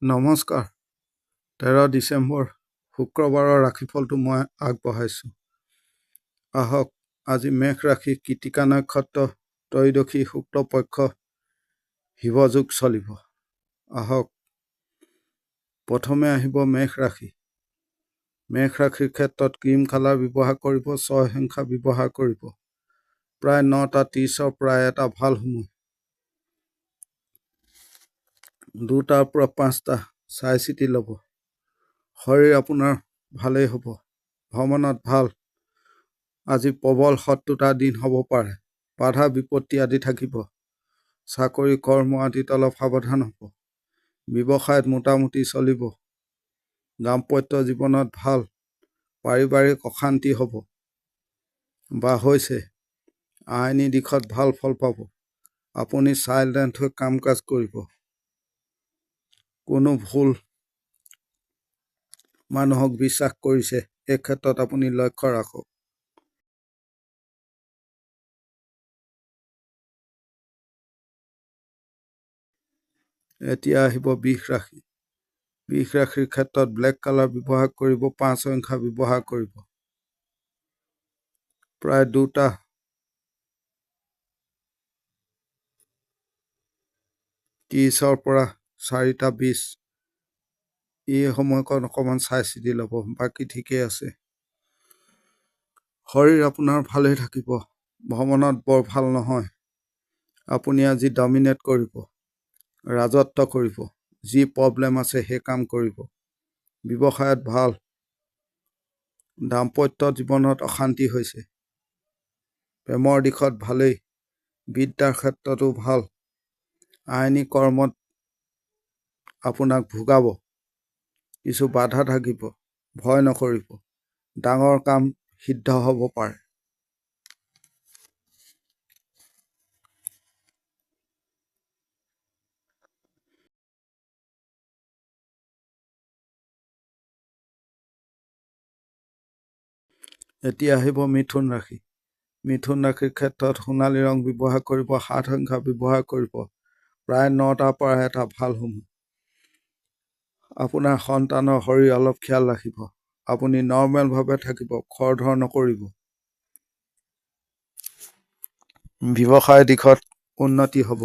নমস্কাৰ। 13 ডিচেম্বৰ শুক্ৰবাৰৰ ৰাশিফলটো মই আগবঢ়াইছোঁ। আহক আজি মেঘ ৰাশি কৃতিকা নক্ষত্ৰ ত্ৰয়োদশী শুক্লপক্ষ শিৱযোগ চলিব। আহক প্ৰথমে আহিব মেঘ ৰাশি। মেঘ ৰাশিৰ ক্ষেত্ৰত ক্ৰীম কালাৰ ব্যৱহাৰ কৰিব, 6 সংখ্যা ব্যৱহাৰ কৰিব। প্ৰায় 9:30 প্ৰায় এটা ভাল সময়। 2টাৰ পৰা 5টা চাই চিতি ল'ব। শৰীৰ আপোনাৰ ভালেই হ'ব। ভ্ৰমণত ভাল। আজি প্ৰবল শত্ৰুতা দিন হ'ব পাৰে। বাধা বিপত্তি আদি থাকিব। চাকৰি কৰ্ম আদিত অলপ সাৱধান হ'ব। ব্যৱসায়ত মোটামুটি চলিব। দাম্পত্য জীৱনত ভাল। পাৰিবাৰিক অশান্তি হ'ব বা হৈছে। আইনী দিশত ভাল ফল পাব। আপুনি চাইলেণ্ট হৈ কাম কাজ কৰিব। কোনো ভুল মানুহক বিশ্বাস কৰিছে, এই ক্ষেত্ৰত আপুনি লক্ষ্য ৰাখক। এতিয়া আহিব বৃষ ৰাশি। বৃষ ৰাশিৰ ক্ষেত্ৰত ব্লেক কালাৰ ব্যৱহাৰ কৰিব, 5 সংখ্যা ব্যৱহাৰ কৰিব। প্ৰায় 2:30 পৰা 4:20 এই সময়কণ অকণমান চাই চিতি ল'ব। বাকী ঠিকেই আছে। শৰীৰ আপোনাৰ ভালেই থাকিব। ভ্ৰমণত বৰ ভাল নহয়। আপুনি আজি ডমিনেট কৰিব, ৰাজত্ব কৰিব। যি প্ৰব্লেম আছে সেই কাম কৰিব। ব্যৱসায়ত ভাল। দাম্পত্য জীৱনত অশান্তি হৈছে। প্ৰেমৰ দিশত ভালেই। বিদ্যাৰ ক্ষেত্ৰতো ভাল। আইনী কৰ্মত আপোনাক ভোগাব। কিছু বাধা থাকিব। ভয় নকৰিব। ডাঙৰ কাম সিদ্ধ হ'ব পাৰে। এতিয়া আহিব মিথুন ৰাশি। মিথুন ৰাশিৰ ক্ষেত্ৰত সোণালী ৰং ব্যৱহাৰ কৰিব, 7 সংখ্যা ব্যৱহাৰ কৰিব। প্ৰায় 9টাৰ পৰা এটা ভাল সময়। আপোনাৰ সন্তানৰ শৰীৰ অলপ খেয়াল ৰাখিব। আপুনি নৰ্মেলভাৱে থাকিব, খৰধৰ নকৰিব। ব্যৱসায় দিশত উন্নতি হ'ব।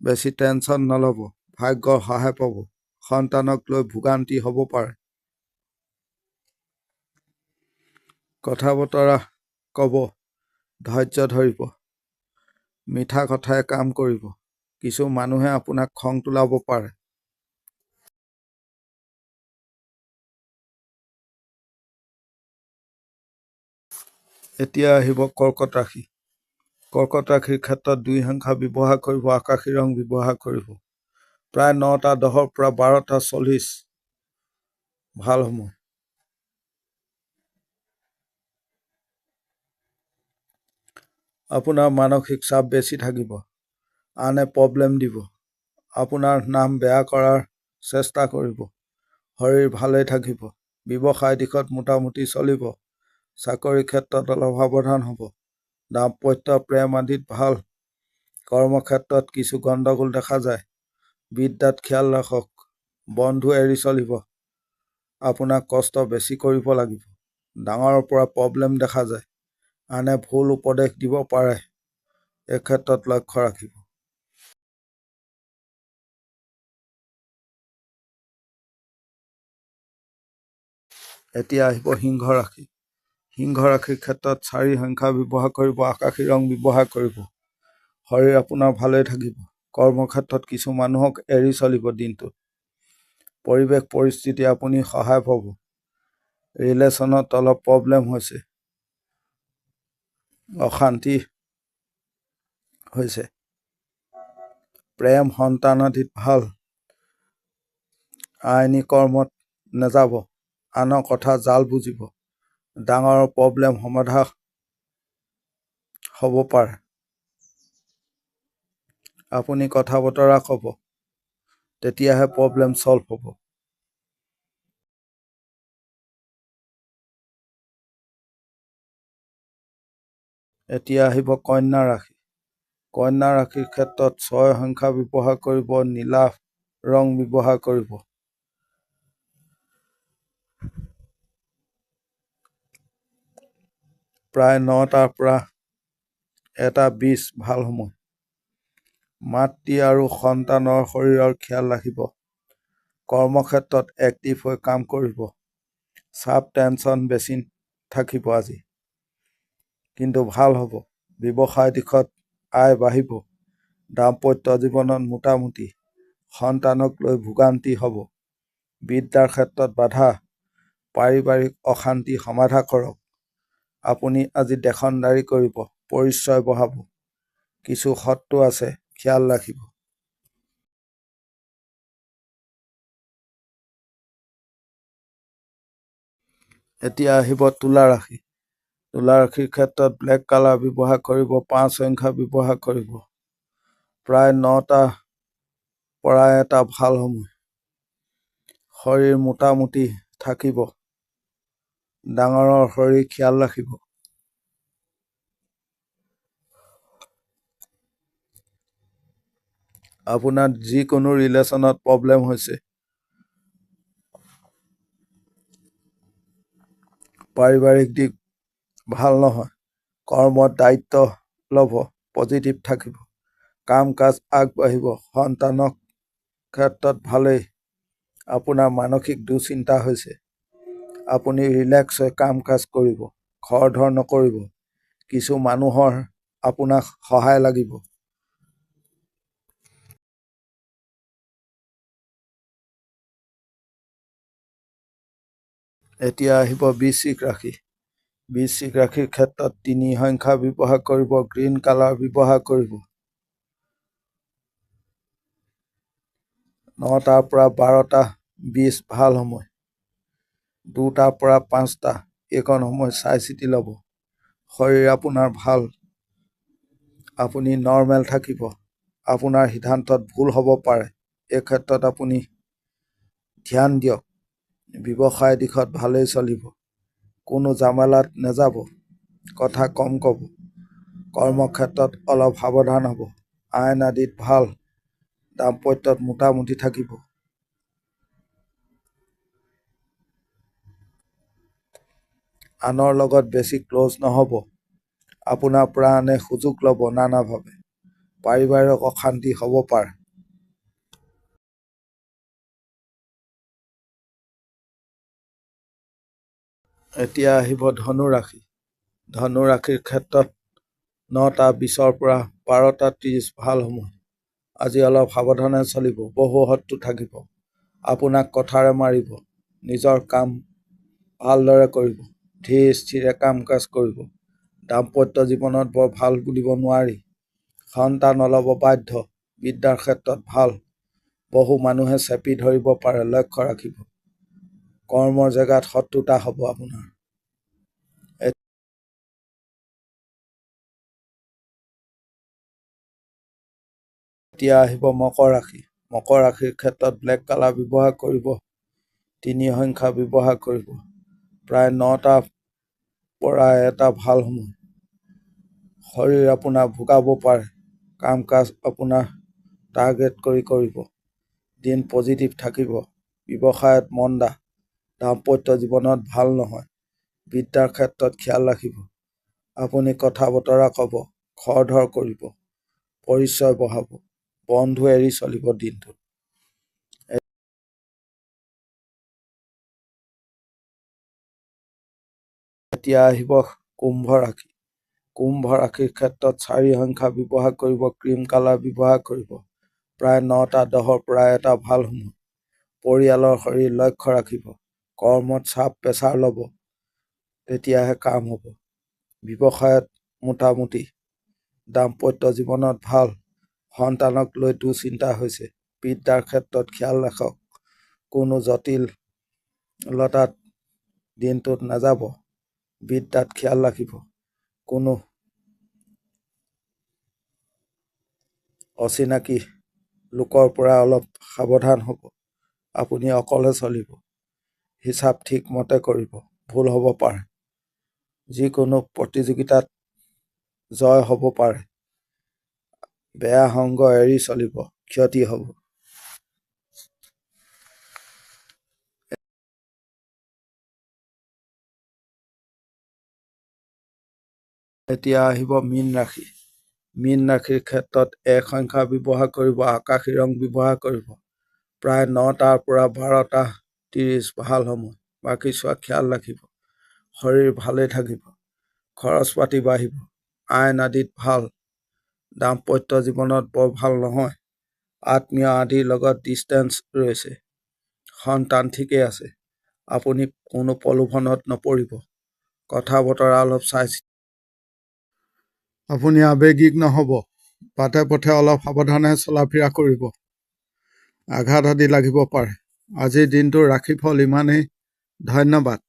বেছি টেনচন নল'ব। ভাগ্যৰ সহায় পাব। সন্তানক লৈ ভোগান্তি হ'ব পাৰে। কথা বতৰা ক'ব, ধৈৰ্য ধৰিব। মিঠা কথাই কাম কৰিব। কিছু মানুহে আপোনাক খং তোলাব পাৰে। এতিয়া আহিব কৰ্কট ৰাশি। কৰ্কট ৰাশিৰ ক্ষেত্ৰত 2 সংখ্যা ব্যৱহাৰ কৰিব, আকাশী ৰং ব্যৱহাৰ কৰিব। প্ৰায় 9:10 পৰা 12:40 ভাল সময়। আপোনাৰ মানসিক চাপ বেছি থাকিব। আনে প্ৰব্লেম দিব। আপোনাৰ নাম বেয়া কৰাৰ চেষ্টা কৰিব। শৰীৰ ভালেই থাকিব। ব্যৱসায় দিশত মোটামুটি চলিব। চাকৰি ক্ষেত্ৰত অলপ সাৱধান হ'ব। দাম্পত্য প্ৰেম আদিত ভাল। কৰ্মক্ষেত্ৰত কিছু গণ্ডগোল দেখা যায়। বিদ্যাত খেয়াল ৰাখক। বন্ধু এৰি চলিব। আপোনাক কষ্ট বেছি কৰিব লাগিব। ডাঙৰৰ পৰা প্ৰব্লেম দেখা যায়। আনে ভুল উপদেশ দিব পাৰে। এই ক্ষেত্ৰত লক্ষ্য ৰাখিব। এতিয়া আহিব সিংহ ৰাশি। সিংহ ৰাশিৰ ক্ষেত্ৰত 4 সংখ্যা ব্যৱহাৰ কৰিব, আকাশী ৰং ব্যৱহাৰ কৰিব। শৰীৰ আপোনাৰ ভালেই থাকিব। কৰ্মক্ষেত্ৰত কিছু মানুহক এৰি চলিব দিনটোত। পৰিৱেশ পৰিস্থিতি আপুনি সহায় পাব। ৰিলেশ্যনত অলপ প্ৰব্লেম হৈছে। অশান্তি হৈছে। প্ৰেম সন্তান আদিত ভাল। আইনী কৰ্মত নাযাব। আনৰ কথা জাল বুজিব। ডাঙৰ প্ৰব্লেম সমাধা হ'ব পাৰে। আপুনি কথা বতৰা ক'ব, তেতিয়াহে প্ৰব্লেম ছল্ভ হ'ব। এতিয়া আহিব কন্যা ৰাশি। কন্যা ৰাশিৰ ক্ষেত্ৰত 6 সংখ্যা ব্যৱহাৰ কৰিব, নীলা ৰং ব্যৱহাৰ কৰিব। প্ৰায় 9টাৰ পৰা 1:20 ভাল সময়। মাতৃ আৰু সন্তানৰ শৰীৰৰ খিয়াল ৰাখিব। কৰ্মক্ষেত্ৰত এক্টিভ হৈ কাম কৰিব। চাপ টেনচন বেছি থাকিব আজি, কিন্তু ভাল হ'ব। ব্যৱসায় দিশত আয় বাঢ়িব। দাম্পত্য জীৱনত মোটামুটি। সন্তানক লৈ ভোগান্তি হ'ব। বিদ্যাৰ ক্ষেত্ৰত বাধা। পাৰিবাৰিক অশান্তি সমাধা কৰক। আপুনি আজি দেখনদাৰী কৰিব, পৰিচয় বঢ়াব। কিছু শত্ৰু আছে, খিয়াল ৰাখিব। এতিয়া আহিব তুলা ৰাশি। তুলা ৰাশিৰ ক্ষেত্ৰত ব্লেক কালাৰ ব্যৱহাৰ কৰিব, 5 সংখ্যা ব্যৱহাৰ কৰিব। প্ৰায় 9টাৰ পৰা 1টা ভাল সময়। শৰীৰ মোটামুটি থাকিব। ডাঙৰৰ শৰীৰ খিয়াল ৰাখিব। আপোনাৰ যিকোনো ৰিলেশ্যনত প্ৰব্লেম হৈছে, পাৰিবাৰিক দিশ ভাল নহয়। কৰ্মত দায়িত্ব ল'ব, পজিটিভ থাকিব। কাম কাজ আগবাঢ়িব। সন্তানক ক্ষেত্ৰত ভালেই। আপোনাৰ মানসিক দুশ্চিন্তা হৈছে। আপুনি ৰিলেক্স হৈ কাম কাজ কৰিব। খৰধৰ নকৰিব। কিছু মানুহৰ আপোনাক সহায় লাগিব। এতিয়া আহিব বৃশ্চিক ৰাশি। বৃশ্চিক ৰাশিৰ ক্ষেত্ৰত 3 সংখ্যা ব্যৱহাৰ কৰিব, গ্ৰীণ কালাৰ ব্যৱহাৰ কৰিব। 9টাৰ পৰা 12:20 ভাল সময়। 2টাৰ পৰা 5টা এইকণ সময় চাই চিতি ল'ব। শৰীৰ আপোনাৰ ভাল। আপুনি নৰ্মেল থাকিব। আপোনাৰ সিদ্ধান্তত ভুল হ'ব পাৰে। এই ক্ষেত্ৰত আপুনি ধ্যান দিয়ক। ব্যৱসায় দিশত ভালেই চলিব। কোনো জামেলাত নাযাব। কথা কম ক'ব। কৰ্মক্ষেত্ৰত অলপ সাৱধান হ'ব। আইন আদিত ভাল। দাম্পত্যত মোটামুটি থাকিব। আনৰ লগত বেছি ক্ল'জ নহ'ব। আপোনাৰ পৰা আনে সুযোগ ল'ব নানাভাৱে। পাৰিবাৰিক অশান্তি হ'ব পাৰে। এতিয়া আহিব ধনু ৰাশি। ধনু ৰাশিৰ ক্ষেত্ৰত 9:20 পৰা 12:30 ভাল সময়। আজি অলপ সাৱধানে চলিব। বহু শত্ৰু থাকিব। আপোনাক কথাৰে মাৰিব। নিজৰ কাম ভালদৰে কৰিব। ধীৰে স্থিৰে কাম কাজ কৰিব। দাম্পত্য জীৱনত বৰ ভাল বুলিব নোৱাৰি। সন্তান অলপ বাধ্য। বিদ্যাৰ ক্ষেত্ৰত ভাল। বহু মানুহে চেপি ধৰিব পাৰে, লক্ষ্য ৰাখিব। কৰ্মৰ জেগাত শত্ৰুতা হ'ব আপোনাৰ। এতিয়া আহিব মকৰ ৰাশি। মকৰ ৰাশিৰ ক্ষেত্ৰত ব্লেক কালাৰ ব্যৱহাৰ কৰিব। 3 সংখ্যা ব্যৱহাৰ কৰিব। প্ৰায় 9টাৰ পৰা 1টা ভাল সময়। শৰীৰ আপোনাৰ ভোগাব পাৰে। কাম কাজ আপোনাৰ টাৰ্গেট কৰি কৰিব। দিন পজিটিভ থাকিব। ব্যৱসায়ত মন্দা। দাম্পত্য জীৱনত ভাল নহয়। বিদ্যাৰ ক্ষেত্ৰত খিয়াল ৰাখিব। আপুনি কথা বতৰা ক'ব। খৰধৰ কৰিব। পৰিচয় বঢ়াব। বন্ধু এৰি চলিব দিনটোত। এতিয়া আহিব কুম্ভ ৰাশি। কুম্ভ ৰাশিৰ ক্ষেত্ৰত 4 সংখ্যা ব্যৱহাৰ কৰিব, ক্ৰীম কালাৰ ব্যৱহাৰ কৰিব। প্ৰায় 9:10 পৰা 1টা ভাল সময়। পৰিয়ালৰ শৰীৰ লক্ষ্য ৰাখিব। কৰ্মত চাপ প্ৰেছাৰ ল'ব। তেতিয়াহে কাম হ'ব। ব্যৱসায়ত মোটামুটি। দাম্পত্য জীৱনত ভাল। সন্তানক লৈ দুশ্চিন্তা হৈছে। বিদ্যাৰ ক্ষেত্ৰত খিয়াল ৰাখক। কোনো জটিলতাত দিনটোত নাযাব। বিদ্যাত খিয়াল ৰাখিব। কোনো অচিনাকি লোকৰ পৰা অলপ সাৱধান হ'ব। আপুনি অকলে চলিব। হিচাপ ঠিকমতে কৰিব। ভুল হ'ব পাৰে। যিকোনো প্ৰতিযোগিতাত জয় হ'ব পাৰে। বেয়া সংগ এৰি চলিব। ক্ষতি হ'ব। এতিয়া আহিব মীন ৰাশি। মীন ৰাশিৰ ক্ষেত্ৰত এক সংখ্যা ব্যৱহাৰ কৰিব, আকাশী ৰং ব্যৱহাৰ কৰিব। প্ৰায় 9টাৰ পৰা 12:30 ভাল সময়। বাকী চোৱা খিয়াল ৰাখিব। শৰীৰ ভালে থাকিব। খৰচ পাতি বাঢ়িব। আইন আদিত ভাল। দাম্পত্য জীৱনত বৰ ভাল নহয়। আত্মীয় আদিৰ লগত ডিষ্টেঞ্চ ৰৈছে। সন্তান ঠিকেই আছে। আপুনি কোনো প্ৰলোভনত নপৰিব। কথা বতৰা অলপ চাই। আপুনি আৱেগিক নহ'ব। বাটে পথে অলপ সাৱধানে চলা ফিৰা কৰিব। আঘাত আদি লাগিব পাৰে। আজিৰ দিনটোৰ ৰাশিফল ইমানেই। ধন্যবাদ।